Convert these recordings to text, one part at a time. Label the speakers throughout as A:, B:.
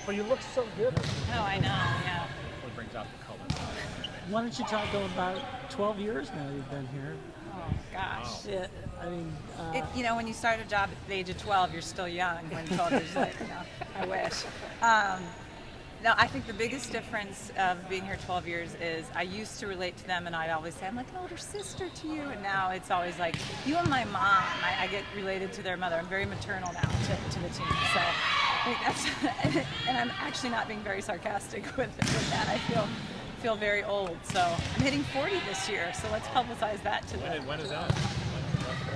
A: But you look so good.
B: Oh, I know, yeah.
C: It brings out the color.
A: Why don't you talk about 12 years now you've been here?
B: Oh, gosh.
A: Yeah, I mean,
B: You know, when you start a job at the age of 12, you're still young. When 12 years later, you know, I wish. No, I think the biggest difference of being here 12 years is I used to relate to them and I'd always say, I'm like an older sister to you. And now it's always like, you and my mom. I get related to their mother. I'm very maternal now to the team. So I think that's, and I'm actually not being very sarcastic with that. I feel very old. So I'm hitting 40 this year. So let's publicize that to them.
C: When is that?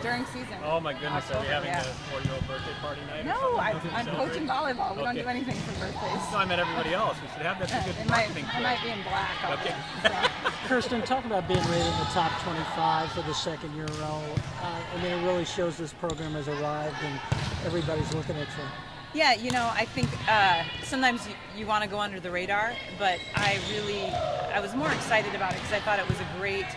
B: During season.
C: Oh my goodness,
B: October,
C: are we having
B: yeah.
C: a 4-year-old birthday party night?
B: No, I'm
C: Celebrate?
B: coaching volleyball. We don't
C: Okay.
B: do anything for birthdays.
C: No, I meant everybody else. We should have that. Good marketing.
B: I might be in black.
C: Okay.
A: Kirsten, talk about being rated in the top 25 for the second year in a row. I mean, it really shows this program has arrived and everybody's looking at you.
B: Yeah, you know, I think sometimes you want to go under the radar, but I was more excited about it because I thought it was a great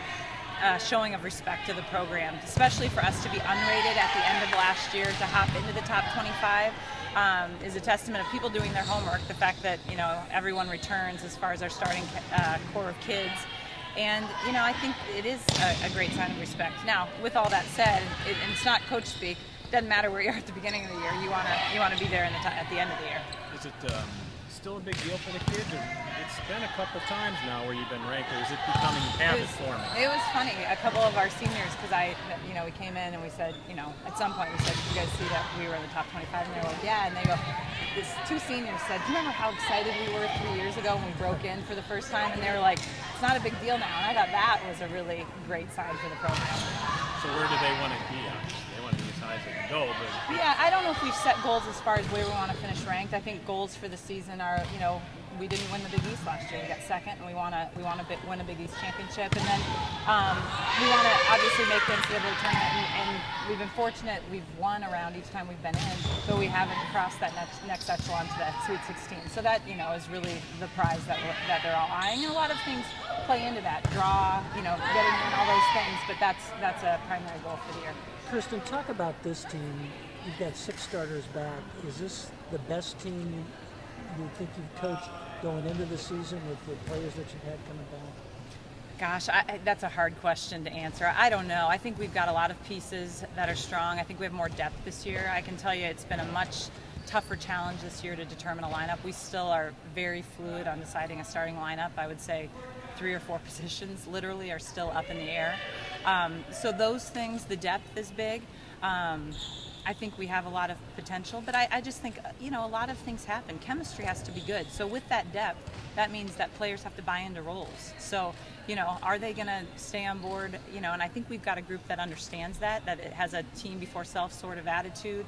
B: showing of respect to the program, especially for us to be unrated at the end of last year to hop into the top 25 is a testament of people doing their homework. The fact that, you know, everyone returns as far as our starting core of kids. And, you know, I think it is a great sign of respect. Now, with all that said, and it's not coach speak, it doesn't matter where you are at the beginning of the year. You want to be there at the end of the year.
C: Is it still a big deal for the kids? It's been a couple times now where you've been ranked, or is it becoming habit forming?
B: It was funny. A couple of our seniors, because we came in and we said, you know, at some point we said, did you guys see that we were in the top 25? And they were like, yeah. And they go, these two seniors said, do you remember how excited we were 3 years ago when we broke in for the first time? And they were like, it's not a big deal now. And I thought that was a really great sign for the program.
C: So where do they want to be? They want to be as high as they can go, but
B: yeah, I don't know if we've set goals as far as where we want to finish ranked. I think goals for the season are, you know, we didn't win the Big East last year. We got second, and we want to win a Big East championship, and then we want to obviously make the NCAA tournament. And we've been fortunate; we've won around each time we've been in, but we haven't crossed that next echelon to that Sweet 16. So that, you know, is really the prize that they're all eyeing. And a lot of things play into that: draw, you know, getting in, all those things. But that's a primary goal for the year.
A: Kirsten, talk about this team. You've got 6 starters back. Is this the best team you think you've coached going into the season with the players that you've had coming back?
B: Gosh, that's a hard question to answer. I don't know. I think we've got a lot of pieces that are strong. I think we have more depth this year. I can tell you it's been a much tougher challenge this year to determine a lineup. We still are very fluid on deciding a starting lineup. I would say 3 or 4 positions literally are still up in the air. So those things, the depth is big. I think we have a lot of potential, but I just think, you know, a lot of things happen. Chemistry has to be good. So with that depth, that means that players have to buy into roles. So, you know, are they going to stay on board? You know, and I think we've got a group that understands that it has a team before self sort of attitude.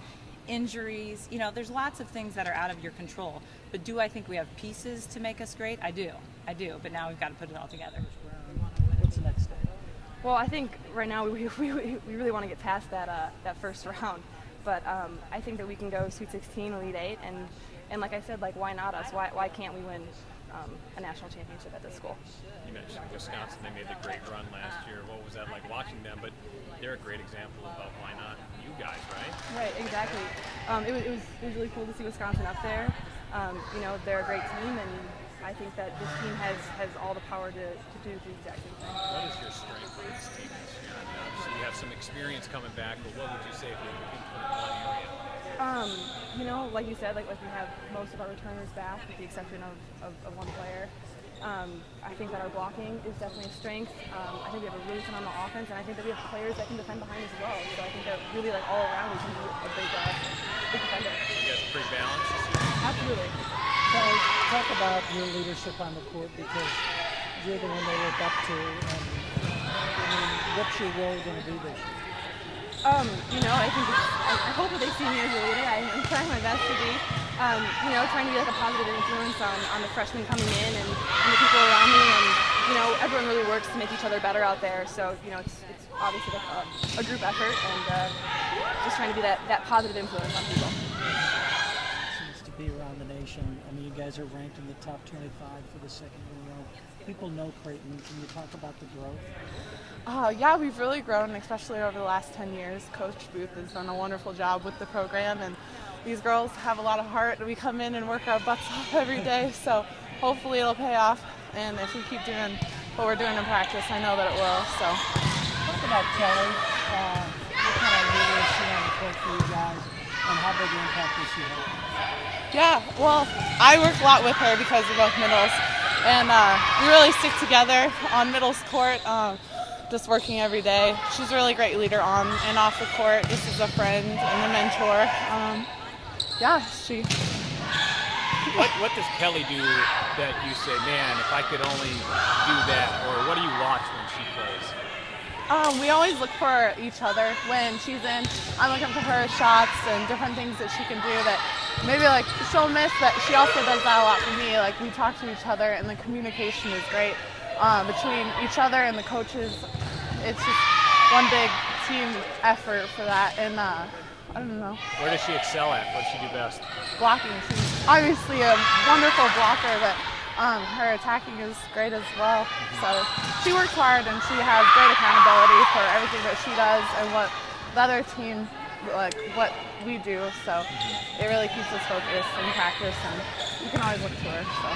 B: Injuries, you know, there's lots of things that are out of your control. But do I think we have pieces to make us great? I do. But now we've got to put it all together.
A: What's the next step?
D: Well, I think right now we really want to get past that first round. But I think that we can go Sweet 16, Elite 8, and like I said, like why not us? Why can't we win a national championship at this school?
C: you mentioned Wisconsin. They made the great run last year. What was that like watching them? But they're a great example about why not you guys, right?
D: Right, exactly. It was really cool to see Wisconsin up there. You know, they're a great team, and I think that this team has all the power to do the exact same thing.
C: What is your strength for this team this year? I mean, obviously you have some experience coming back, but what would you say if you were looking for one area?
D: You know, like you said, like we have most of our returners back, with the exception of one player. I think that our blocking is definitely a strength. I think we have a really phenomenal offense, and I think that we have players that can defend behind as well. So I think that really, like all around, we can do a big defender.
C: You guys are pretty balanced this year?
D: Absolutely.
A: So talk about your leadership on the court, because you're the one they look up to. And I mean, what's your role going to be this year?
D: You know, I think I hope that they see me as a leader. I'm trying my best to be. You know, trying to be like a positive influence on the freshmen coming in and the people around me, and you know, everyone really works to make each other better out there. So you know, it's obviously like a group effort, and just trying to be that positive influence on people.
A: Seems to be around the nation. I mean, you guys are ranked in the top 25 for the second year in a row. People know Creighton. Can you talk about the growth?
E: Yeah, we've really grown, especially over the last 10 years. Coach Booth has done a wonderful job with the program, and these girls have a lot of heart. We come in and work our butts off every day, so hopefully it'll pay off. And if we keep doing what we're doing in practice, I know that it will. So,
A: Talk about Kelly. What kind of leader is she on the court for you guys, and how big an impact does she have?
E: yeah, well, I work a lot with her because we're both middles, and we really stick together on middles court. Just working every day. She's a really great leader on and off the court, just as a friend and a mentor. She.
C: What does Kelly do that you say, man, if I could only do that? Or what do you watch when she plays?
E: We always look for each other when she's in. I'm looking for her shots and different things that she can do that maybe like she'll miss, but she also does that a lot for me. Like we talk to each other and the communication is great between each other and the coaches. It's just one big team effort for that, and I don't know.
C: Where does she excel at? What does she do best?
E: Blocking. She's obviously a wonderful blocker, but her attacking is great as well. So she works hard and she has great accountability for everything that she does and what the other team, like what we do. So it really keeps us focused in practice, and you can always look to her. So.